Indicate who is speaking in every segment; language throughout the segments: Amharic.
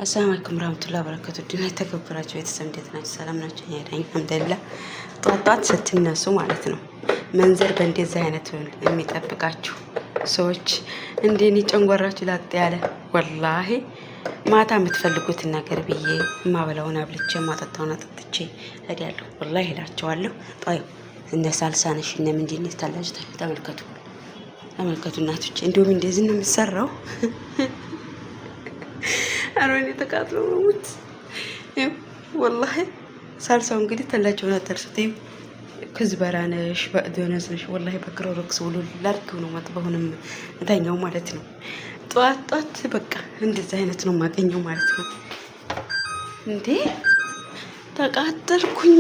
Speaker 1: አሰላሙ አለይኩም ወራህመቱላሂ ወበረካቱ። ድና የተከበራችሁ ቤተሰብ እንዴት ናችሁ? ሰላም ናችሁ? እኔ ነኝ አልሐምዱሊላህ። ጧት ስትነሱ ማለት ነው መንዘር በእንደዚህ አይነት የሚጠብቃችሁ ሰዎች እንደኔ ጨንጓራችሁ ላጥ ያለ ወላሂ ማታ የምትፈልጉትን ነገር ብዬ ማበላውን አብልቼ ማጠጣውን አጠጥቼ እሄዳለሁ። ወላሂ እላቸዋለሁ። ጣዩ እነ ሳልሳነሽ እነ ምንድን ታላችሁ ተመልከቱ፣ ተመልከቱ እናቶች፣ እንዲሁም እንደዚህ ነው የሚሰራው። አሮን የተቃጥሎ ሙት ወላሂ ሳልሳው እንግዲህ ተላቸውና ተርሱቴ ከዝበራ ነሽ በእዶነስ ነሽ ወላሂ በክሮሮክስ ውሉ ላርክው ነው ማጥበውንም እታኛው ማለት ነው። ጧት ጧት በቃ እንደዚህ አይነት ነው የማገኘው ማለት ነው። እንዴ ተቃጠልኩኝ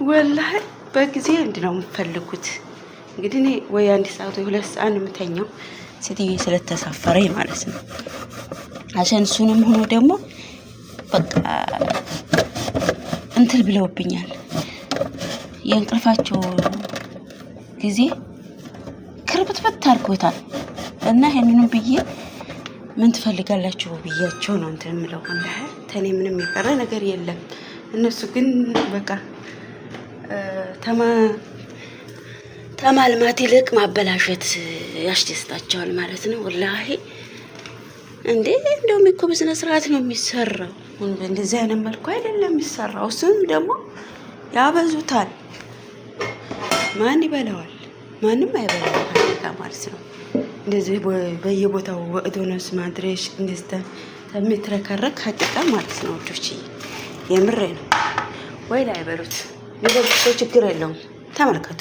Speaker 1: ወላሂ። በጊዜ እንድነው የምፈልጉት እንግዲህ እኔ ወይ አንድ ሰዓት ወይ ሁለት ሰዓት የምተኛው ሴትዬ ስለተሳፈረኝ ማለት ነው። አሸን እሱንም ሆኖ ደግሞ በቃ እንትን ብለውብኛል። የእንቅልፋቸው ጊዜ ክርብትበት አድርጎታል። እና ይሄንንም ብዬ ምን ትፈልጋላችሁ ብያቸው ነው እንትን የምለው። ወላሂ ተኔ ምንም የቀረ ነገር የለም። እነሱ ግን በቃ ተማልማት ይልቅ ማበላሸት ያስደስታቸዋል ማለት ነው ወላሂ። እንዴ እንደውም እኮ በስነ ስርዓት ነው የሚሰራው። እንደዚህ አይነት መልኩ አይደለም የሚሰራው። እሱም ደግሞ ያበዙታል። ማን ይበላዋል? ማንም አይበላውም ማለት ነው። እንደዚህ በየቦታው ወእዶነስ ማድረሽ እንደዚህ ተምትረከረክ ሀቂቃ ማለት ነው ወዶች፣ የምሬ ነው። ወይ ላይ አይበሉት ይበሉት፣ ችግር የለውም። ተመልከቱ፣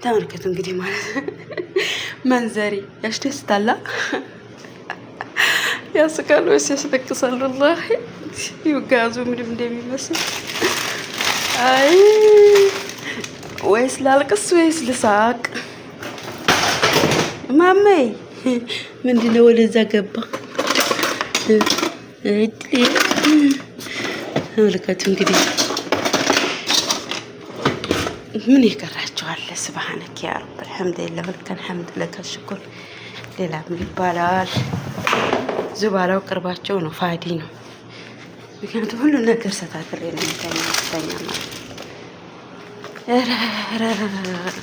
Speaker 1: ተመልከቱ እንግዲህ ማለት መንዘሪ ያስደስታላ። ያስቃል ወይስ ያስለቅሳል? ወላሂ ይጋዙ ምንም እንደሚመስል። አይ ወይስ ላልቅስ ወይስ ልሳቅ? ማመይ ምንድነው ወደዛ ገባ? ተመልከቱ እንግዲህ ምን ይቀራቸዋል? ስብሃነክ ያ ረብ አልሐምዱሊላህ ወልከን ሐምድ ለከ ሽኩር። ሌላ ምን ይባላል? ዙባላው ቅርባቸው ነው፣ ፋዲ ነው። ምክንያቱም ሁሉ ነገር ሰታትሬ ነው የሚተኛ ማለት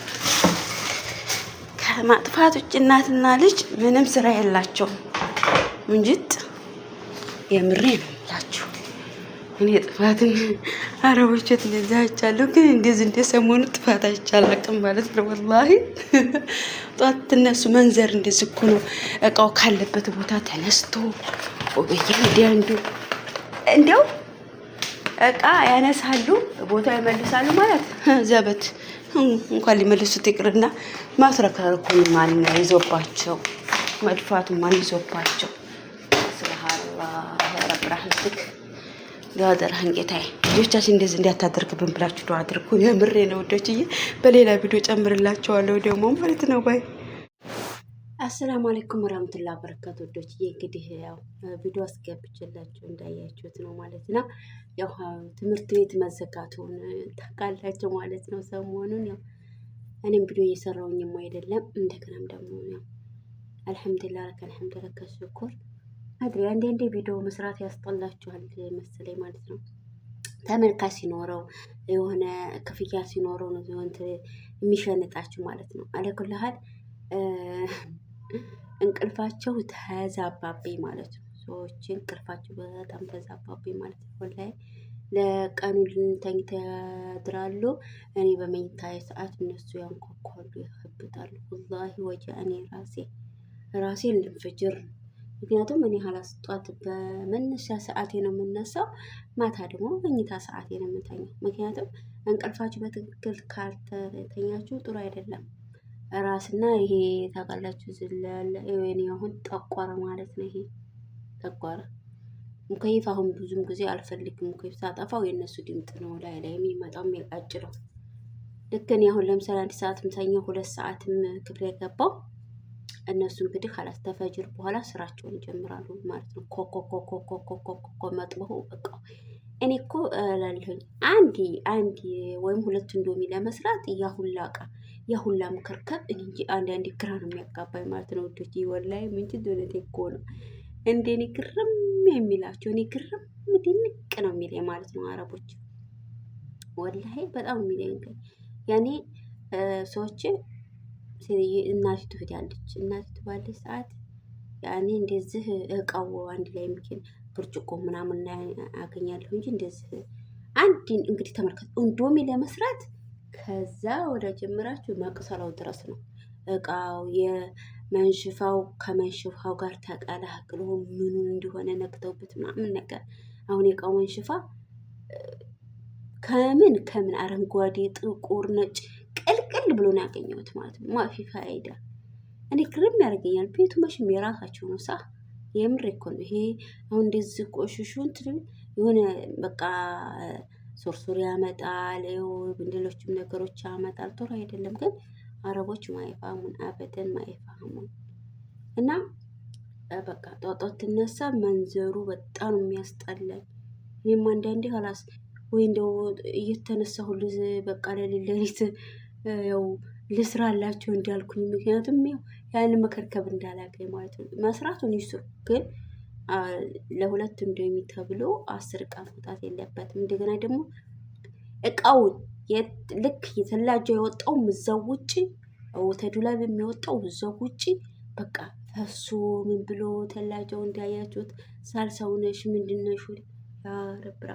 Speaker 1: ከማጥፋት ውጭ እናትና ልጅ ምንም ስራ የላቸውም። እንጅት የምሬ ነው ላችሁ። እኔ ጥፋትን አረቦችት እንደዛ አይቻለሁ፣ ግን እንደዚህ እንደ ሰሞኑ ጥፋት አይቻላቅም ማለት ነው ወላሂ። ጧት ተነሱ መንዘር እንደዚህ እኮ ነው። እቃው ካለበት ቦታ ተነስቶ በየአንዱ እንደው እቃ ያነሳሉ፣ ቦታው ይመልሳሉ ማለት ዘበት እንኳን ሊመልሱት ይቅርና ማስረከረኩን ማን ይዞባቸው መድፋቱ ማን ይዞባቸው። ሱብሃንአላህ ያ ረብ ረህመትክ ጋደራን ጌታዬ። ልጆቻችን እንደዚህ እንዲያታደርግብን ብላችሁ ዱአ አድርጉ። የምሬ ነው ወዶችዬ። በሌላ ቪዲዮ ጨምርላችኋለሁ ደግሞ ማለት ነው። ባይ አሰላሙ አለይኩም ወራህመቱላሂ ወበረካቱ ወዶችዬ። እንግዲህ ያው ቪዲዮ አስገብቼላችሁ እንዳያችሁት ነው ማለት ነው። ያው ትምህርት ቤት መዘጋቱን ታውቃላችሁ ማለት ነው። ሰሞኑን ያው እኔም ቪዲዮ እየሰራሁኝም አይደለም። እንደገናም ደግሞ ያው አልሐምዱሊላህ ለከ ሽኩር አድሪ አንዴ ቪዲዮ መስራት ያስጠላችኋል መሰለኝ ማለት ነው። ተመልካች ሲኖረው የሆነ ክፍያ ሲኖረው ነው የሚሸንጣችሁ ማለት ነው። አለኩልሃል እንቅልፋቸው ተዛባብኝ ማለት ነው። ሰዎች እንቅልፋቸው በጣም ተዛባብኝ ማለት ነው። ወላሂ ለቀኑ ተኝተው ያድራሉ። እኔ በመኝታ ሰዓት እነሱ ያንኳኳሉ፣ ያህብጣሉ። ወላሂ ወጃእኔ ራሴን ልንፍጅር። ምክንያቱም እኔ ጧት በመነሻ ሰዓቴ ነው የምነሳው፣ ማታ ደግሞ መኝታ ሰዓቴ ነው የምተኛው። ምክንያቱም እንቅልፋችሁ በትክክል ካልተኛችሁ ጥሩ አይደለም። ራስና ይሄ ታውቃላችሁ ዝላለ እኔ አሁን ጠቋረ ማለት ነው። ይሄ ጠቋረ ሙከይፍ አሁን ብዙም ጊዜ አልፈልግም። ሙከይፍ ሳጠፋው የነሱ ድምጥ ነው ላይ የሚመጣው የሚያቃጭለው። ልክ እኔ አሁን ለምሳሌ አንድ ሰዓትም ተኛው፣ ሁለት ሰዓትም ክፍል የገባው እነሱ እንግዲህ ካላስ ተፈጅር በኋላ ስራቸውን ይጀምራሉ ማለት ነው። ኮኮኮኮኮኮኮኮ መጥበው በቃ እኔ እኮ እላለሁኝ አንድ ወይም ሁለት እንዶሚ ለመስራት ያሁላ ምከርከብ እንጂ ግራ ነው የሚያጋባኝ ማለት ነው። ወዶች ወላሂ ምን እንደሆነ እኮ ነው እንደኔ ግርም የሚላቸው እኔ ግርም ድንቅ ነው የሚለኝ ማለት ነው። አረቦች ወላሂ በጣም የሚለኝ ያኔ ሰዎች እናቲቱ ሄዳለች። እናቲቱ ባለች ሰዓት ያኔ እንደዚህ እቃው አንድ ላይ የሚችል ብርጭቆ ምናምን አገኛለሁ እንጂ እንደዚህ አንድ እንግዲህ ተመልከት እንዶሚ ለመስራት ከዛ ወደ ጀምራችሁ መቅሰላው ድረስ ነው እቃው የመንሽፋው ከመንሽፋው ጋር ተቀላቅሎ ምኑን እንደሆነ ነክተውበት ምናምን ነገር። አሁን የእቃው መንሽፋ ከምን አረንጓዴ፣ ጥቁር፣ ነጭ ቅልቅል ብሎ ነው ያገኘሁት ማለት ነው። ማፊ ፋይዳ እኔ ግርም ያደርገኛል። ቤቱ መቼም የራሳቸው ነው ሳ የምር እኮ ነው። ይሄ አሁን እንደዚህ ቆሽሹ እንትን የሆነ በቃ ሱርሱር ያመጣል፣ ሌሎችም ነገሮች ያመጣል። ጥሩ አይደለም። ግን አረቦች ማይፋሙን አበደን ማይፋሙን እና በቃ ጧጧት ትነሳ መንዘሩ በጣም የሚያስጠላኝ። እኔም አንዳንዴ ኋላስ ወይ እንደው እየተነሳሁ በቃ ለሌሊት ያው ልስራላቸው እንዳልኩኝ፣ ምክንያቱም ያው ያን መከርከብ እንዳላገኝ ማለት ነው። መስራቱን ይስሩ፣ ግን ለሁለት እንደሚ ተብሎ 10 ዕቃ መውጣት የለበትም። እንደገና ደግሞ እቃውን ልክ የተላጀው የወጣው እዛው ውጪ ተዱላብ የሚወጣው እዛው ውጪ በቃ ፈሱ ምን ብሎ ተላጀው እንዳያችሁት ሳልሳው ነሽ ምንድነሽ ያ ረብራ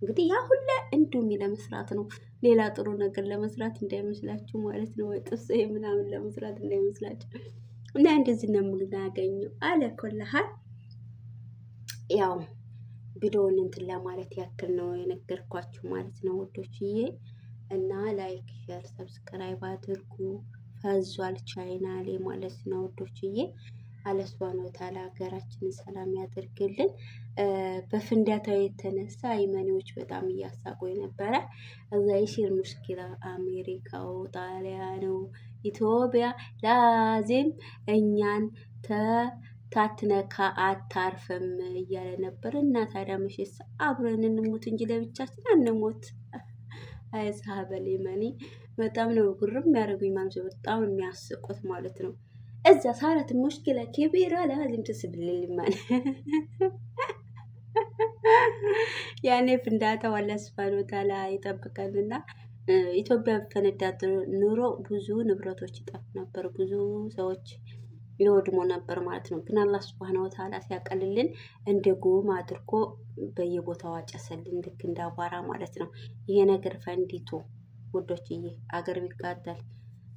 Speaker 1: እንግዲህ ያ ሁላ እንዶሚ ለመስራት ነው። ሌላ ጥሩ ነገር ለመስራት እንዳይመስላችሁ ማለት ነው። ወይ ጥብስ ምናምን ለመስራት እንዳይመስላችሁ እና እንደዚህ ነው የምናገኘው አለ ኮላሃል። ያው ቪዲዮውን እንትን ለማለት ያክል ነው የነገርኳችሁ ማለት ነው ወዶችዬ። እና ላይክ፣ ሼር፣ ሰብስክራይብ አድርጉ። ፈዟል ቻናሌ ማለት ነው ወዶችዬ። አላህ ሱብሃነሁ ወተዓላ ሀገራችንን ሰላም ያደርግልን። በፍንዳታው የተነሳ የመኔዎች በጣም እያሳቁ የነበረ እዛ ይሲር ሙሽኪላ አሜሪካው፣ ጣሊያኑ፣ ኢትዮጵያ ላዚም እኛን ታትነካ አታርፍም እያለ ነበር። እና ታዲያ መቼስ አብረን እንሞት እንጂ ለብቻችን አንሞት። አይ ሳሀበል የመኒ በጣም ነው ግርም የሚያደርጉኝ ማለት ነው። በጣም የሚያስቁት ማለት ነው። እዛ ሳረት ሙሽኪላ ከቢራ ላዚም ትስብልልማን ያኔ ፍንዳታው አላህ ሱብሃነሁ ወተዓላ ይጠብቀንና ኢትዮጵያ ፈነዳት ኑሮ ብዙ ንብረቶች ይጠፉ ነበር፣ ብዙ ሰዎች ይወድሙ ነበር ማለት ነው። ግን አላህ ሱብሃነሁ ወተዓላ ሲያቀልልን እንደ ጉም አድርጎ በየቦታው አጨሰልን፣ ልክ እንዳቧራ ማለት ነው። ይሄ ነገር ፈንዲቶ ውዶችዬ አገር ቢቃጠል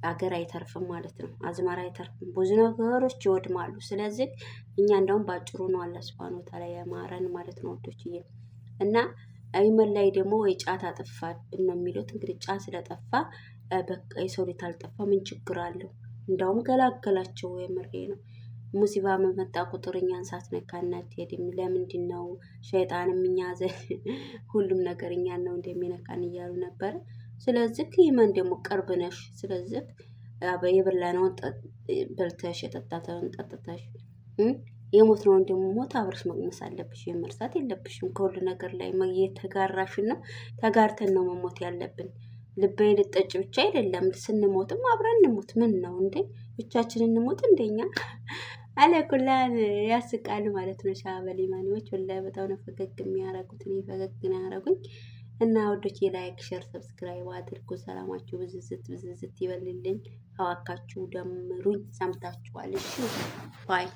Speaker 1: አገር አይተርፍም ማለት ነው። አዝመራ አይተርፍም፣ ብዙ ነገሮች ይወድማሉ። ስለዚህ እኛ እንደውም ባጭሩ ነው አላህ ሱብሃነሁ ወተዓላ ያማረን ማለት ነው ወዶችዬ። እና አይመን ላይ ደግሞ ወይ ጫት አጠፋ ነው የሚሉት። እንግዲህ ጫት ስለጠፋ በቃ የሰው ልጅ አልጠፋ ምን ችግር አለው? እንደውም ገላገላቸው። የምሬ ነው። ሙሲባ በመጣ ቁጥር እኛን ሳትነካ አትሄድም። ለምንድን ነው ሸይጣንም እኛ ሁሉም ነገር እኛን ነው እንደሚነካን እያሉ ነበር። ስለዚህ ይመን ደግሞ ቅርብ ነሽ። ስለዚህ የበላነውን በልተሽ የጠጣተውን ጠጥተሽ የሞትነውን ደግሞ ሞት አብረሽ መቅመስ አለብሽ። የመርሳት የለብሽም። ከሁሉ ነገር ላይ የተጋራሽን ነው ተጋርተን ነው መሞት ያለብን። ልበይ ልጠጭ ብቻ አይደለም፣ ስንሞትም አብረን እንሞት። ምን ነው እንዴ ብቻችንን እንሞት እንደኛ አለኩላን ያስቃሉ ማለት ነው። ሻበል ኢማኒዎች ወላሂ በጣም ነው ፈገግ የሚያረጉት። እኔ ፈገግ ነው ያረጉኝ። እና ወዶች የላይክ ሼር ሰብስክራይብ አድርጉ። ሰላማችሁ ብዝዝት ይበልልኝ። አዋካችሁ ደምሩኝ። ሰምታችኋል። እሺ ባይ